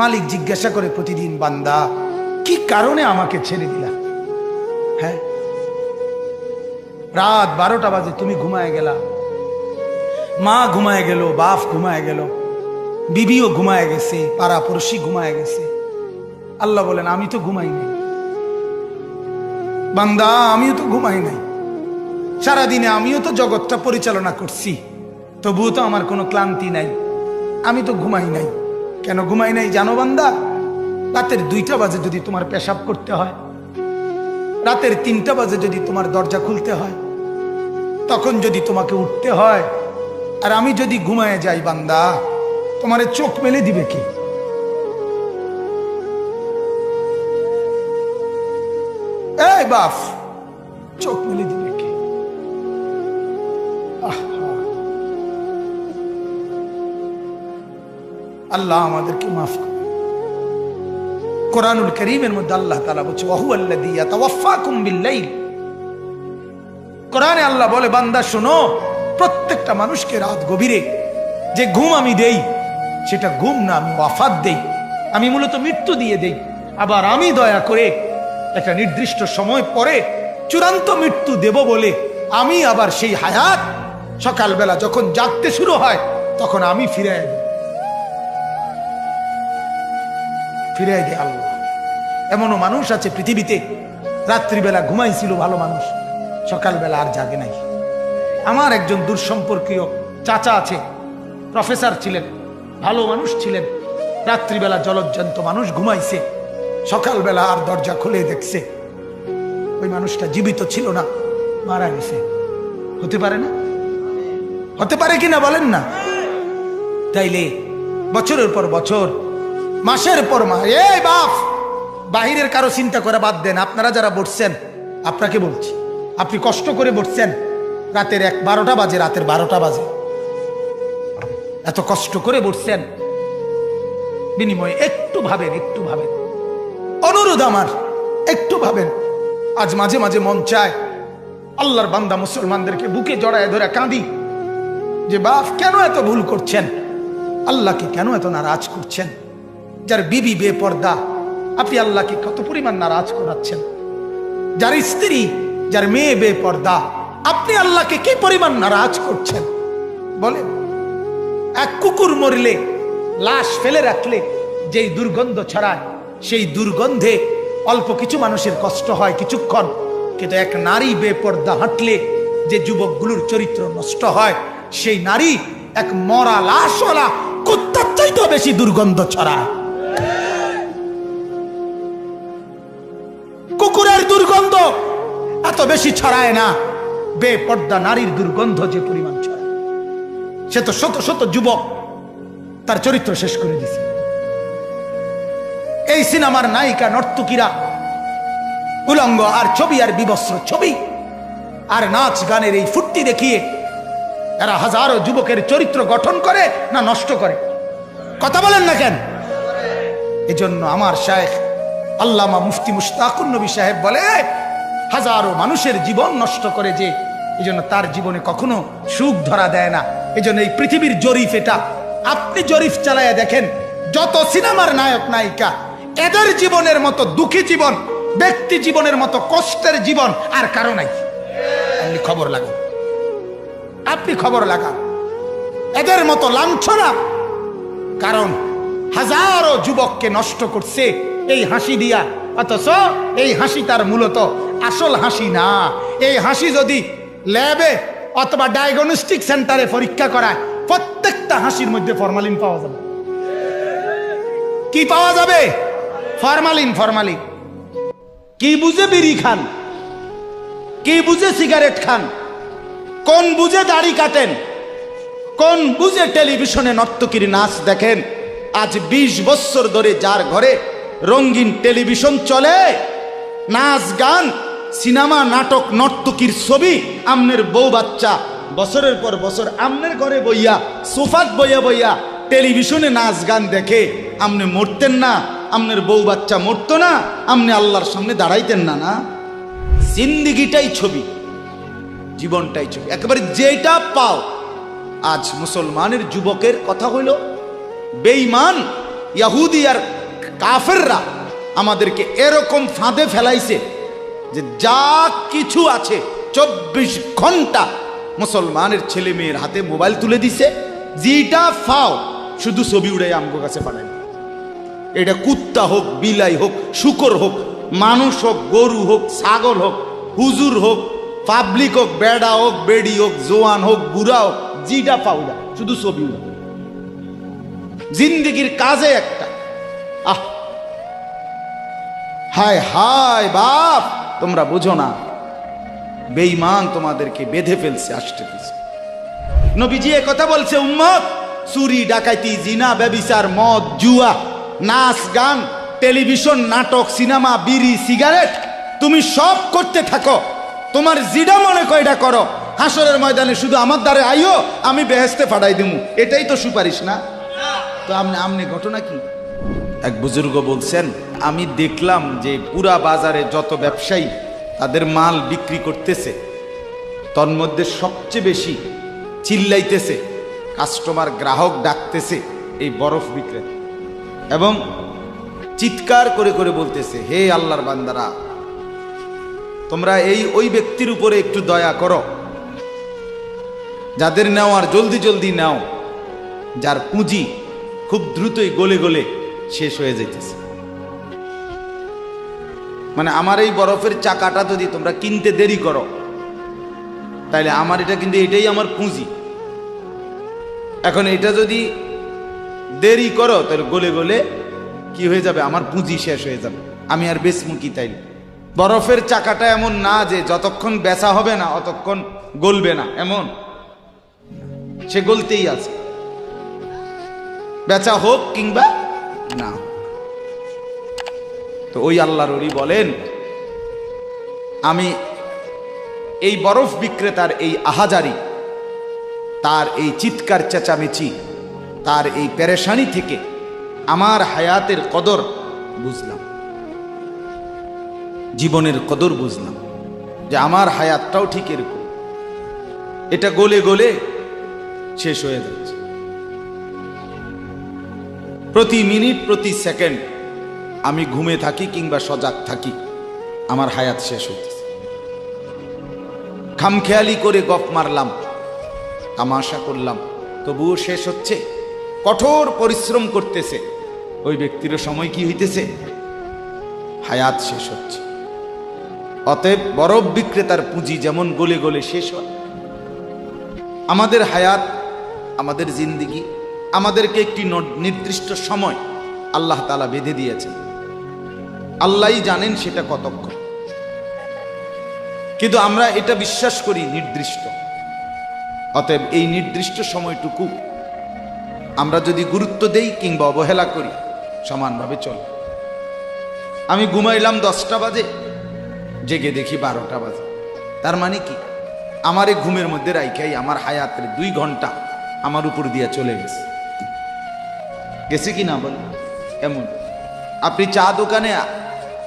মালিক জিজ্ঞাসা করে প্রতিদিন, বান্দা কি কারণে আমাকে ছেড়ে দিলা? হ্যাঁ, রাত 12টা বাজে তুমি ঘুমায় গেলা, মা ঘুমায় গেল, বাপ ঘুমায় গেল, বিবিও ঘুমায় গেছে, পাড়া পড়শি ঘুমায় গেছে। আল্লাহ বলেন, আমি তো ঘুমাই নাই বান্দা, আমিও তো ঘুমাই নাই। সারাদিনে আমিও তো জগৎটা পরিচালনা করছি, তবুও তো আমার কোনো ক্লান্তি নাই, আমি তো ঘুমাই নাই। কেন ঘুমাই নাই জানো বান্দা? রাতের 2টা বাজে যদি তোমার পেশাব করতে হয়, রাতের 3টা বাজে যদি তোমার দরজা খুলতে হয়, তখন যদি তোমাকে উঠতে হয়, আর আমি যদি ঘুমায় যাই বান্দা, তোমারে চোখ মেলে দিবে কি? এই বাপ, চোখ মেলে দিবে কি? আল্লাহ আমাদেরকে মাফ করে। কোরআনুল কারীমের মধ্যে আল্লাহ তাআলা বলছে, ওয়াহুয়াল্লাযী ইয়াতাওয়াফফাকুম বিল-লাইল। কোরআনে আল্লাহ বলে, বান্দা শোনো, প্রত্যেকটা মানুষকে রাত গভীরে যে ঘুম আমি দেই, সেটা ঘুম না, আমি ওয়াফাত দেই, আমি মূলত মৃত্যু দিয়ে দেই। আবার আমি দয়া করে একটা নির্দিষ্ট সময় পরে চূড়ান্ত মৃত্যু দেব বলে আমি আবার সেই হায়াত সকালবেলা যখন জাগতে শুরু হয় তখন আমি ফিরাই দিই আল্লাহ। এমনও মানুষ আছে পৃথিবীতে, রাত্রিবেলা ঘুমাইছিল ভালো মানুষ, সকালবেলা আর জাগে নাই। আমার একজন দূরসম্পর্কীয় চাচা আছে, প্রফেসর ছিলেন, ভালো মানুষ ছিলেন, রাত্রিবেলা জলজ্জান্ত মানুষ ঘুমাইছে, সকালবেলা আর দরজা খুলে দেখছে ওই মানুষটা জীবিত ছিল না, মারা গেছে। হতে পারে না? হতে পারে কিনা বলেন না? তাইলে বছরের পর বছর, মাসের পর মাস, এই বাপ, বাহিরের কারো চিন্তা করে বাদ দেন। আপনারা যারা বসছেন, আপনাকে বলছি, আপনি কষ্ট করে বসছেন, রাতের 12টা বাজে, রাতের 12টা বাজে, এত কষ্ট করে বসছেন, বিনিময়ে একটু ভাবেন, একটু ভাবেন, অনুরোধ আমার, একটু ভাবেন। আজ মাঝে মাঝে মন চায় আল্লাহর বান্দা মুসলমানদেরকে বুকে জড়ায় ধরে কাঁদি যে বাপ, কেন এত ভুল করছেন? আল্লাহকে কেন এত নারাজ করছেন? যার বিবি বেপর্দা, আপনি আল্লাহকে কত পরিমাণ নারাজ করাচ্ছেন। যার স্ত্রী, যার মেয়ে বেপর্দা, আপনি আল্লাহকে কি পরিমাণ নারাজ করছেন বলেন? এক কুকুর মরলে, লাশ ফেলে রাখলে যেই দুর্গন্ধ ছড়ায়, সেই দুর্গন্ধে অল্প কিছু মানুষের কষ্ট হয় কিছুক্ষণ, কিন্তু এক নারী বেপর্দা হাঁটলে যে যুবকগুলোর চরিত্র নষ্ট হয়, সেই নারী এক মরা লাশওয়ালা কুত্তার চাইতেও বেশি দুর্গন্ধ ছড়ায়। কুকুরের দুর্গন্ধ এত বেশি ছড়ায় না, বেপর্দা নারীর দুর্গন্ধ যে পরিমাণ ছড়ায়। সে তো শত শত যুবক তার চরিত্র শেষ করে দিছে। এই সিনেমার নায়িকা নর্তকীরা উলঙ্গ আর ছবি, আর বিবস্ত্র ছবি, আর নাচ গানের এই ফুর্তি দেখিয়ে এরা হাজারো যুবকের চরিত্র গঠন করে না নষ্ট করে? কথা বলেন না কেন? এজন্য আমার শায়েখ আল্লামা মুফতি মুশতাকুর নবী সাহেব বলে, হাজারো মানুষের জীবন নষ্ট করে যে, এজন্য তার জীবনে কখনো সুখ ধরা দেয় না। এজন্য এই পৃথিবীর জরিফ এটা, আপনি জরিফ চালায়া দেখেন, যত সিনেমার নায়ক নায়িকা, এদের জীবনের মতো দুঃখী জীবন, ব্যক্তি জীবনের মতো কষ্টের জীবন আর কারো নাই। আপনি খবর লাগান, আপনি খবর লাগান, এদের মতো লাঞ্ছনা। কারণ হাজারো যুবককে নষ্ট করছে এই হাসি দিয়া, অথচ এই হাসি তার মূলত আসল হাসি না। এই হাসি যদি ল্যাবে অথবা ডায়াগনস্টিক সেন্টারে পরীক্ষা করায়, প্রত্যেকটা হাসির মধ্যে ফরমালিন পাওয়া যাবে। কি পাওয়া যাবে? ফরমালিন। ফরমালিন। কি বুঝে বিড়ি খান, কি বুঝে সিগারেট খান, কোন বুঝে দাড়ি কাটেন, কোন বুঝে টেলিভিশনে নর্তকীর নাচ দেখেন। আজ 20 বছর ধরে যার ঘরে রঙিন টেলিভিশন চলে, নাচ গান, সিনেমা, নাটক, নর্তকীর ছবি, আমনের বউ বাচ্চা বছরের পর বছর আমনের ঘরে বইয়া, সোফাত বইয়া বইয়া টেলিভিশনে নাচ গান দেখে, আমনে মরতেন না? আমনের বউ বাচ্চা মরতো না? আমনে আল্লাহর সামনে দাঁড়াইতেন না? না, জিন্দিগিটাই ছবি, জীবনটাই ছবি, একেবারে যেটা পাও। আজ মুসলমানের যুবকের কথা হইল বেঈমান, ইহুদি আর কাফেররা আমাদেরকে এরকম ফাঁদে ফেলাইছে যে যা কিছু আছে 24 ঘন্টা মুসলমানের ছেলে মেয়ের হাতে মোবাইল তুলে দিছে, যেটা ফাও শুধু ছবি উড়াই আমগো কাছে পাঠায়। এটা কুত্তা হোক, বিলাই হোক, শুকর হোক, মানুষ হোক, গরু হোক, ছাগল হোক, হুজুর হোক, পাবলিক হোক, বেড়া হোক, বেড়ি হোক, জোয়ান হোক, বুড়া হোক, যেটা পাউলা শুধু ছবি উড়া। জিন্দিগির কাজে একটা আহ হায় হায় বাপ, তোমরা বুঝো না, বেঈমান তোমাদেরকে বেঁধে ফেলছে আষ্টে পিছে। নবীজি এ কথা বলছে, উম্মত, চুরি ডাকাতি জিনা ব্যভিচার মদ জুয়া নাচ গান টেলিভিশন নাটক সিনেমা বিড়ি সিগারেট তুমি সব করতে থাকো, তোমার জিডা মনে কয়টা করো, হাসরের ময়দানে শুধু আমার দ্বারে আইও, আমি বেহেশতে ফাড়াই দিমু, এটাই তো সুপারিশ না? তো আমনে ঘটনা কি? এক বুজুর্গ বলছেন, আমি দেখলাম যে পুরা বাজারে যত ব্যবসায়ী তাদের মাল বিক্রি করতেছে, তন্মধ্যে সবচেয়ে বেশি চিল্লাইতেছে, কাস্টমার গ্রাহক ডাকতেছে এই বরফ বিক্রেতা, এবং চিৎকার করে করে বলতেছে, হে আল্লাহর বান্দারা, তোমরা ওই ব্যক্তির উপরে একটু দয়া করো, যাদের নেওয়ার জলদি জলদি নাও, যার পুঁজি খুব দ্রুতই গলে গলে শেষ হয়ে যাইতেছে। মানে আমার এই বরফের চাকাটা যদি তোমরা কিনতে দেরি করো, তাইলে আমার এটা কিন্তু এটাই আমার পুঁজি, এখন এটা যদি দেরি করো তাহলে গলে গলে কি হয়ে যাবে, আমার পুঁজি শেষ হয়ে যাবে, আমি আর বেচমু কি? তাইলে বরফের চাকাটা এমন না যে যতক্ষণ বেচা হবে না অতক্ষণ গলবে না, এমন সে গলতেই আছে, বেচা হোক কিংবা না। তো ওই আল্লাহর ওলি বলেন, আমি এই বরফ বিক্রেতার এই আহাজারি, তার এই চিৎকার চেঁচামেচি, তার এই পেরেশানি থেকে আমার হায়াতের কদর বুঝলাম, জীবনের কদর বুঝলাম, যে আমার হায়াতটাও ঠিক এরকম, এটা গলে গলে শেষ হয়ে যাচ্ছে। প্রতি মিনিট প্রতি সেকেন্ড আমি ঘুমে থাকি কিংবা সজাগ থাকি, আমার হায়াত শেষ হইতেছে। খামখেয়ালি করে গপ মারলাম, তামাশা করলাম, তবুও শেষ হচ্ছে। কঠোর পরিশ্রম করতেছে ওই ব্যক্তিরও সময় কি হইতেছে, হায়াত শেষ হচ্ছে। অতএব বরফ বিক্রেতার পুঁজি যেমন গলে গলে শেষ হয়, আমাদের হায়াত, আমাদের জিন্দিগি, আমাদেরকে একটি নির্দিষ্ট সময় আল্লাহ তাআলা বেঁধে দিয়েছেন, আল্লাহই জানেন সেটা কতক্ষণ, কিন্তু আমরা এটা বিশ্বাস করি নির্দিষ্ট। অতএব এই নির্দিষ্ট সময়টুকু আমরা যদি গুরুত্ব দেই কিংবা অবহেলা করি, সমানভাবে চলে। আমি ঘুমাইলাম 10টা বাজে, জেগে দেখি 12টা বাজে, তার মানে কি, আমার এই ঘুমের মধ্যে রাইখাই আমার হায়াতের 2 ঘন্টা আমার উপর দিয়া চলে গেছে, গেছে কি না বল? এমন আপনি চা দোকানে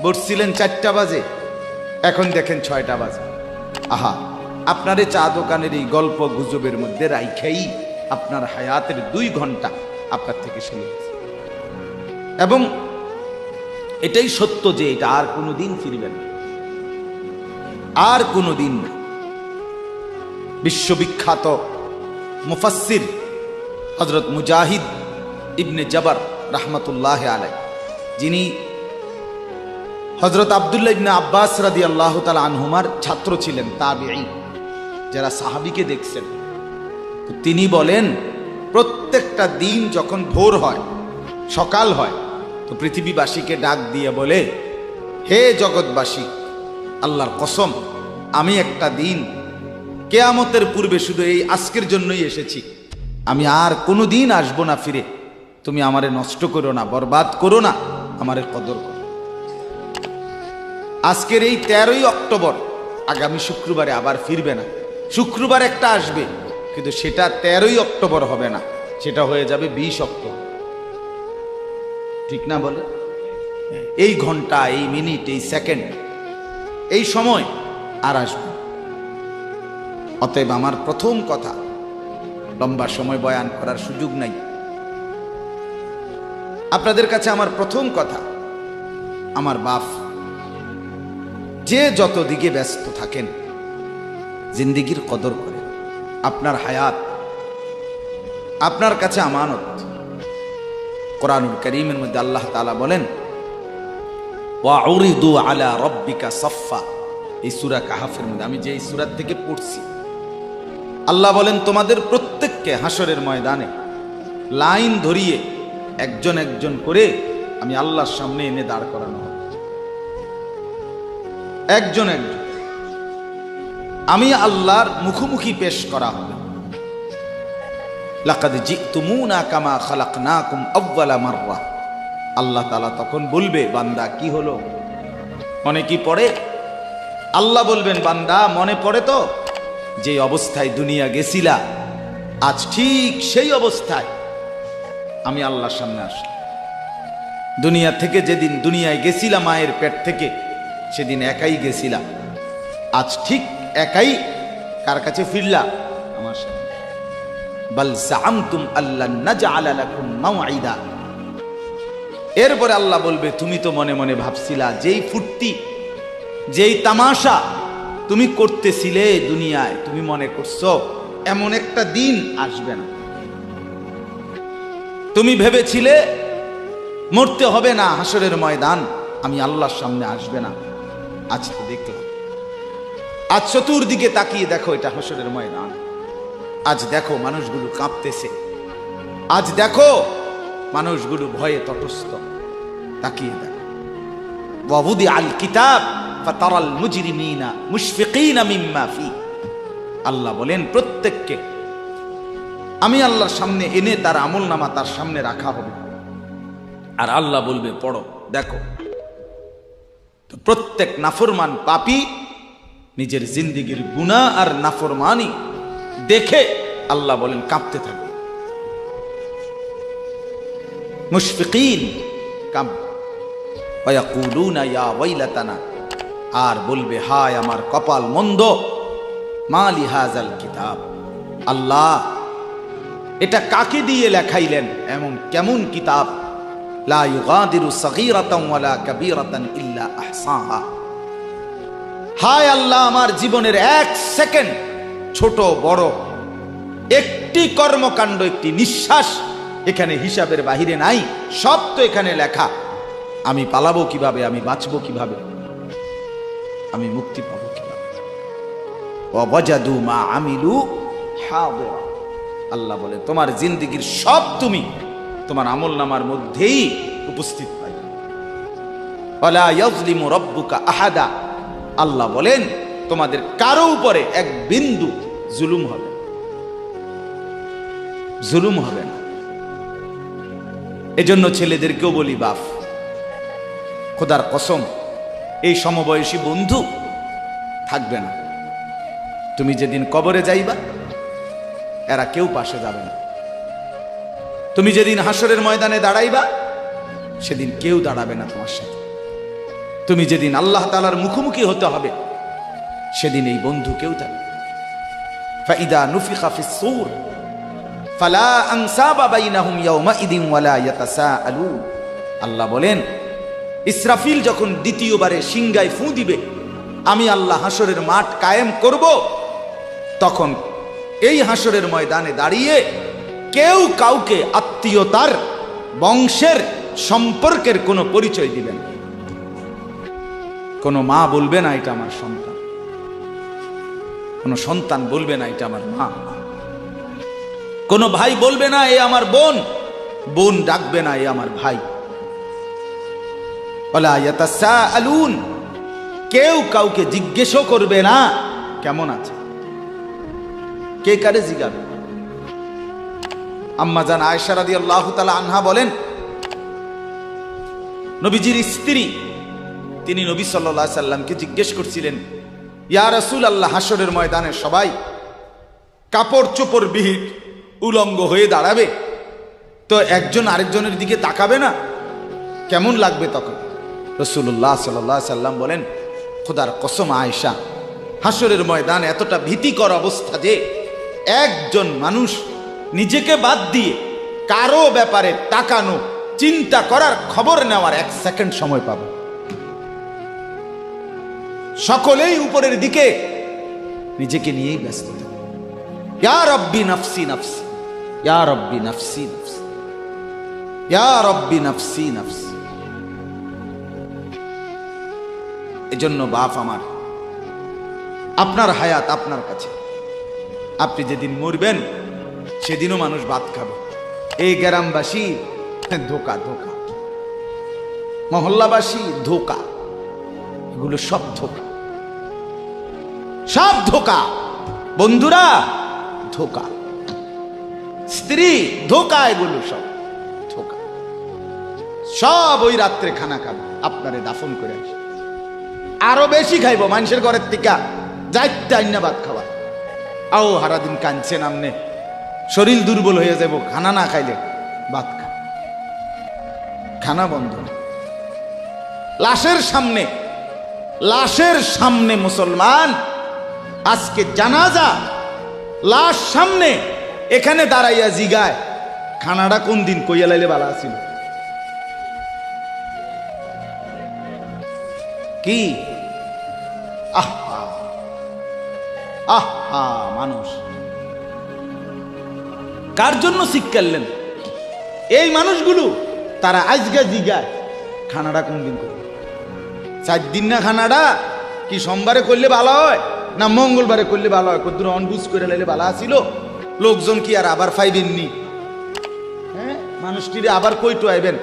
বসছিলেন 4টা বাজে, এখন দেখেন 6টা বাজে, আহা, আপনার এই চা দোকানের এই গল্প গুজবের মধ্যে রাইখাই আপনার হায়াতের 2 ঘন্টা আপনার থেকে চলে গেছে। এবং এটাই সত্য যে এটা আর কোনোদিন ফিরবে না, আর কোনোদিন না। বিশ্ববিখ্যাত মুফাসসির হযরত মুজাহিদ ইবনে জবর রাহমাতুল্লাহ আলাইহি, যিনি হযরত আব্দুল্লাহ ইবনে আব্বাস রাদিয়াল্লাহু তাআলা আনহুমার ছাত্র ছিলেন, তাবিঈ, যারা সাহাবীকে দেখছেন, তো তিনি বলেন, প্রত্যেকটা দিন যখন ভোর হয়, সকাল হয়, তো পৃথিবীবাসীকে ডাক দিয়ে বলে, হে জগৎবাসী, আল্লাহর কসম, আমি একটা দিন কিয়ামতের পূর্বে শুধু এই আজকের জন্যই এসেছি, আমি আর কোনো দিন আসবো না ফিরে, তুমি আমারে নষ্ট করো না, বরবাদ করো না, আমারে কদর করো। আজকের এই 13ই অক্টোবর, আগামী শুক্রবারে আবার ফিরবে না, শুক্রবার একটা আসবে, কিন্তু সেটা 13ই অক্টোবর হবে না, সেটা হয়ে যাবে 20 অক্টোবর, ঠিক না বলে? এই ঘন্টা, এই মিনিট, এই সেকেন্ড, এই সময় আর আসবে। অতএব আমার প্রথম কথা, লম্বা সময় বয়ান করার সুযোগ নাই, আপনাদের কাছে আমার প্রথম কথা, আমার বাপ, যে যত দিকে ব্যস্ত থাকেন জিন্দিগির কদর করে। আপনার হায়াত আপনার কাছে আমানত। কোরআনুল কারীমের মধ্যে আল্লাহ তাআলা বলেন, ওয়াউরিদু আলা রাব্বিকা সাফফা। এই সূরা কাহফের মধ্যে আমি যে এই সূরা থেকে পড়ছি, আল্লাহ বলেন তোমাদের প্রত্যেককে হাসরের ময়দানে লাইন ধরিয়ে একজন একজন করে আমি আল্লাহর সামনে এনে দাঁড় করানো হবে। একজন একজন আমি আল্লাহর মুখোমুখি পেশ করা হবে। লাকাদ জিতুমুনা কামা খালাকনাকুম আউয়ালা মাররা। আল্লাহ তাআলা তখন বলবে, বান্দা কি হলো, মনে কি পড়ে? আল্লাহ বলবেন, বান্দা মনে পড়ে তো যে অবস্থায় দুনিয়া গেছিলা, আজ ঠিক সেই অবস্থায় আমি আল্লাহর সামনে আসলাম। দুনিয়া থেকে যেদিন দুনিয়ায় গেছিলাম মায়ের পেট থেকে, সেদিন একাই গেছিলাম, আজ ঠিক একাই কার কাছে ফিরলা? আমার সামনে। বাল জাআমতুম আল্লান নাজআলা লাকুম মাওঈদা। এরপরে আল্লাহ বলবে, তুমি তো মনে মনে ভাবছিলা, যেই ফুর্তি যেই তামাশা তুমি করতেছিলে দুনিয়ায়, তুমি মনে করছো এমন একটা দিন আসবে না। তুমি ভেবেছিলে মরতে হবে না, হাসরের ময়দান আমি আল্লাহর সামনে আসবে না। আজ তো দেখলাম, আজ চতুর্দিকে তাকিয়ে দেখো, এটা হাসরের ময়দান। আজ দেখো মানুষগুলো কাঁপতেছে, আজ দেখো মানুষগুলো ভয়ে তটস্থ। তাকিয়ে দেখো। ওয়াবুদি আল কিতাব ফাতারাল মুজরিমিনা মুশফিকিনা মিম্মা ফি। আল্লাহ বলেন প্রত্যেককে আমি আল্লাহর সামনে এনে তার আমলনামা তার সামনে রাখা হবে, আর আল্লাহ বলবে পড়ো, দেখো। তো প্রত্যেক নাফরমান পাপী নিজের জিন্দেগির গুনাহ আর নাফরমানি দেখে আল্লাহ বলেন কাঁপতে থাকবে। মুশফিকিন কাম ওয়ায়াকুলুনা ইয়া ওয়াইলাতানা, আর বলবে হায় আমার কপাল মন্দ, মালি হাযাল কিতাব। আল্লাহ এটা কাকে দিয়ে লেখাইলেন, এমন কেমন কিতাব, লা ইউগাদিরু সগীরাতান ওয়ালা কাবীরাতান ইল্লা আহসাহা। হায় আল্লাহ, আমার জীবনের এক সেকেন্ড, ছোট বড় একটি কর্মকাণ্ড, একটি নিঃশ্বাস এখানে হিসাবের বাহিরে নাই, সব তো এখানে লেখা। আমি পালাবো কিভাবে, আমি বাঁচবো কিভাবে, আমি মুক্তি পাবো কিভাবে। ওয়াজাদু মা আমিলু হাদিরা। আল্লাহ বলে তোমার জিন্দেগির সব তুমি তোমার আমলনামার মধ্যেই উপস্থিত পাইবে। ওয়ালা ইয়াজলিমু রাব্বুকা আহাদা। আল্লাহ বলেন তোমাদের কারো উপরে এক বিন্দু জুলুম হবে, জুলুম হবে না। এজন্য ছেলেদেরকেও বলি, বাপ খোদার কসম, এই সমবয়সী বন্ধু থাকবে না। তুমি যেদিন কবরে যাইবা, এরা কেউ পাশে যাবে না। তুমি যেদিন হাসরের ময়দানে দাঁড়াইবা, সেদিন কেউ দাঁড়াবে না তোমার সাথে। তুমি যেদিন আল্লাহ তাআলার মুখোমুখি হতে হবে, সেদিন এই বন্ধু কেউ থাকবে। ফাইদা নুফিখা ফিস সূর ফালা আনসাবা বাইনাহুম ইয়াওমাইদিন ওয়ালা ইয়াতাসাআলুন। আল্লাহ বলেন ইসরাফিল যখন দ্বিতীয়বারে সিংগায় ফু দিবে, আমি আল্লাহ হাসরের মাঠ কায়েম করব, তখন এই হাসরের ময়দানে দাঁড়িয়ে কেউ কাউকে আত্মীয়তার, বংশের, সম্পর্কের কোনো পরিচয় দিবেন। কোনো মা বলবে না এটা আমার সন্তান, কোনো সন্তান বলবে না এটা আমার মা, কোনো ভাই বলবে না এ আমার বোন, বোন ডাকবে না এ আমার ভাই। ওয়ালা ইয়াতাসাআলুন, কেউ কাউকে জিজ্ঞেসও করবে না কেমন আছে। কে কারে জিজ্ঞাসা? আম্মা জান আয়েশা রাদিয়াল্লাহু তাআলা আনহা বলেন, নবীজির স্ত্রী তিনি নবী সাল্লাল্লাহু আলাইহি সাল্লামকে জিজ্ঞেস করছিলেন, ইয়া রাসূলুল্লাহ, হাসরের ময়দানে সবাই কাপড় চোপড় বিহীন উলঙ্গ হয়ে দাঁড়াবে, তো একজন আরেকজনের দিকে তাকাবে না, কেমন লাগবে তখন? রাসূলুল্লাহ সাল্লাল্লাহু আলাইহি সাল্লাম বলেন, খোদার কসম আয়েশা, হাসরের ময়দান এতটা ভীতিকর অবস্থা যে একজন মানুষ নিজেকে বাদ দিয়ে কারো ব্যাপারে তাকানো চিন্তা করার, খবর নেওয়ার 1 সেকেন্ড সময় পাবো। সকলেই উপরের দিকে নিজেকে নিয়েই ব্যস্ত থাকে। ইয়া রব্বি নাফসি নাফসি, ইয়া রব্বি নাফসি নাফসি, ইয়া রব্বি নাফসি নাফসি। এজন্য বাপ আমার, আপনার হায়াত আপনার কাছে। আপনি যেদিন মরবেন সেদিনও মানুষ ভাত খাবে। এই গ্রামবাসী ধোকা, ধোকা, মহল্লাবাসী ধোকা, এগুলো সব ধোকা, সব ধোকা। বন্ধুরা ধোকা, স্ত্রী ধোকা, এগুলো সব ধোকা। সব ওই রাত্রে খানা খাবে, আপনারে দাফন করে আসে। আরো বেশি খাইব মানুষের ঘরের থেকে, যাইতে আইনা ভাত খাওয়া। আও হারাদিন কাঁদছেন আমনে, শরীর দুর্বল হয়ে যাব খানা না খাইলে। ভাত খা, খানা বন্ধ। লাশের সামনে, লাশের সামনে মুসলমান আজকে জানাজা, লাশ সামনে, এখানে দাঁড়াইয়া জিগায় খানাটা কোন দিন কইয়া লাইলে ভালো আছিল। কি আহা আহা, মানুষ কার জন্য শিক্ষালেন? এই মানুষগুলো তারা আজকে জিগায় খানাটা কোন দিন করবে। 4 দিন না খানাটা কি সোমবারে করলে ভালো হয় না মঙ্গলবারে করলে ভালো হয়? কদ্দুর অনবুজ করে লাইলে ভালো আছিল। লোকজন কি আর আবার পাইবেননি? হ্যাঁ, মানুষটিরে আবার কইটো আইবেন,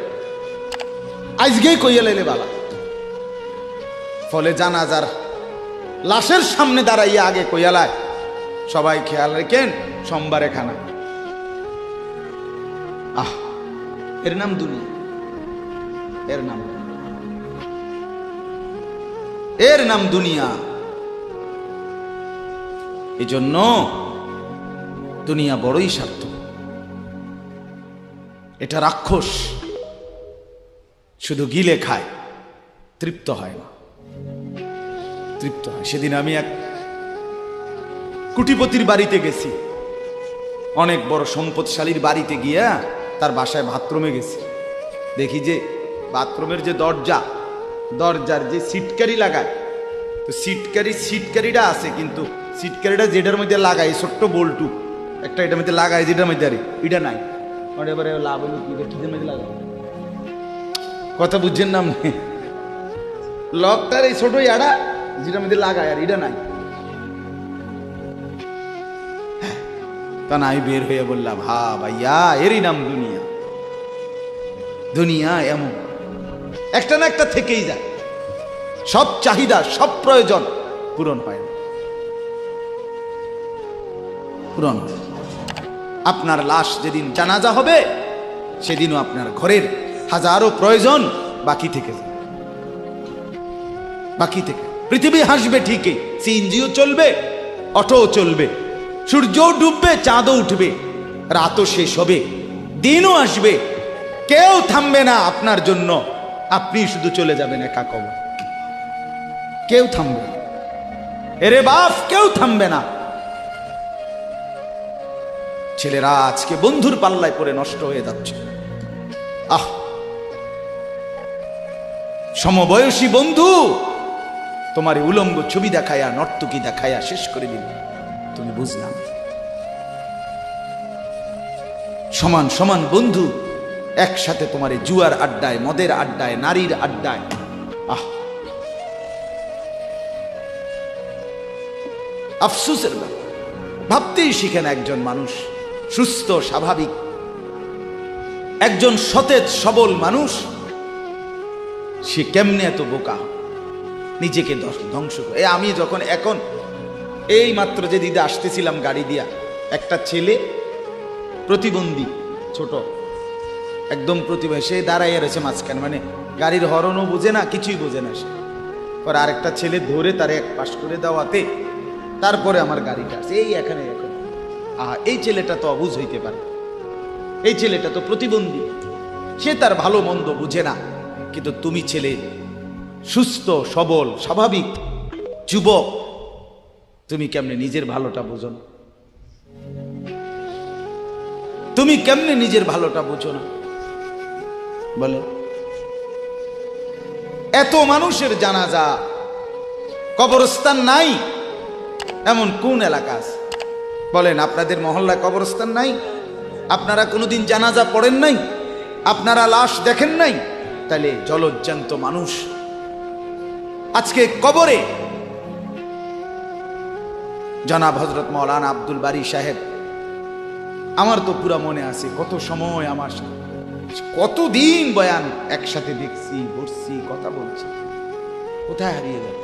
আজকেই কইয়া লাইলে ভালো। ফলে জানাজার লাশের সামনে দাঁড়াইয়া আগে কইয়ালায় সবাই খেয়াল রেখেন সোমবারে খানা। আহ, এর নাম দুনিয়া, এর নাম, এর নাম দুনিয়া। এই জন্য দুনিয়া বড়ই স্বার্থ। এটা রাক্ষস, শুধু গিলে খায়, তৃপ্ত হয় না, তৃপ্ত হয়। সেদিন আমি এক কুটিপতির বাড়িতে গেছি, অনেক বড় সম্পদশালীর বাড়িতে গিয়া তার বাসায় বাথরুমে গেছি। দেখি যে বাথরুমের যে দরজা, দরজার যে সিটকারি লাগায়, তো সিটকারিটা আছে, কিন্তু সিটকারিটা যেটার মধ্যে লাগায় ছোট্ট বল্টু একটা, এটার মধ্যে লাগায় যেটার মধ্যে আরে এটা নাই। এবারে লাভ হলো কি, কিসের মধ্যে লাগায়? কথা বুঝছেন না আপনি? লকটার এই ছোট ইয়াটা যেটার মধ্যে লাগায় আর এটা নাই। তা না, আমি বের হয়ে বললাম, হা ভাইয়া, এরই নাম দুনিয়া। দুনিয়া এমন একটা না একটা থেকেই যায়, সব চাহিদা, সব প্রয়োজন পূরণ হয় না, পূরণ হয়। আপনার লাশ যেদিন জানাজা হবে সেদিনও আপনার ঘরের হাজারো প্রয়োজন বাকি থেকে যায়, বাকি থেকে। পৃথিবী হাসবে ঠিকই, সিএনজিও চলবে, অটোও চলবে, সূর্যও ডুববে, চাঁদও উঠবে, রাতও শেষ হবে, দিনও আসবে, কেউ থামবে না আপনার জন্য। আপনি শুধু চলে যাবেন একা কবর, কেউ থামবে না। এরে বাপ, কেউ থামবে না। ছেলেরা আজকে বন্ধুর পাল্লায় পড়ে নষ্ট হয়ে যাচ্ছে। আহ, সমবয়সী বন্ধু তোমার উলঙ্গ ছবি দেখায়া, নর্তকী দেখায়া শেষ করে দিল, তুমি বুঝলাম। সমান সমান বন্ধু একসাথে তোমার জুয়ার আড্ডায়, মদের আড্ডায়, নারীর আড্ডায়। আহ, আফসোসের ব্যাপার। ভাবতেই শিখেন একজন মানুষ সুস্থ স্বাভাবিক, একজন সতেজ সবল মানুষ, সে কেমনে এত বোকা, নিজেকে ধ্বংস করে। আমি যখন এখন এই মাত্র যে দিদা আসতেছিলাম গাড়ি দিয়া, একটা ছেলে প্রতিবন্ধী, ছোট একদম প্রতিবন্ধী, সে দাঁড়াইয়া রয়েছে মাঝখানে, মানে গাড়ির হরনও বোঝে না, কিছুই বোঝে না সে। পরে আরেকটা ছেলে ধরে তারে এক পাশ করে দেওয়াতে তারপরে আমার গাড়িটা আছে এই এখানে। এখন এই ছেলেটা তো অবুঝ হইতে পারে, এই ছেলেটা তো প্রতিবন্ধী, সে তার ভালো মন্দ বুঝে না। কিন্তু তুমি ছেলে সুস্থ সবল স্বাভাবিক যুবক, তুমি কেমনে নিজের ভালোটা বুঝো না? তুমি কেমনে নিজের ভালোটা বুঝো না? বলে এত মানুষের জানাজা, কবরস্থান নাই এমন কোন এলাকা আছে? বলেন, আপনাদের মহল্লায় কবরস্থান নাই? আপনারা কোনোদিন জানাজা পড়েন নাই? আপনারা লাশ দেখেন নাই? তাহলে জলজ্জান্ত মানুষ আজকে কবরে। জনাব হযরত মাওলানা আব্দুল বারী সাহেব, আমার তো পুরা মনে আছে কত সময় আমার সাথে, কতদিন বয়ান একসাথে দেখছি, বসছি, কথা বলছি, কোথায় হারিয়ে গেল?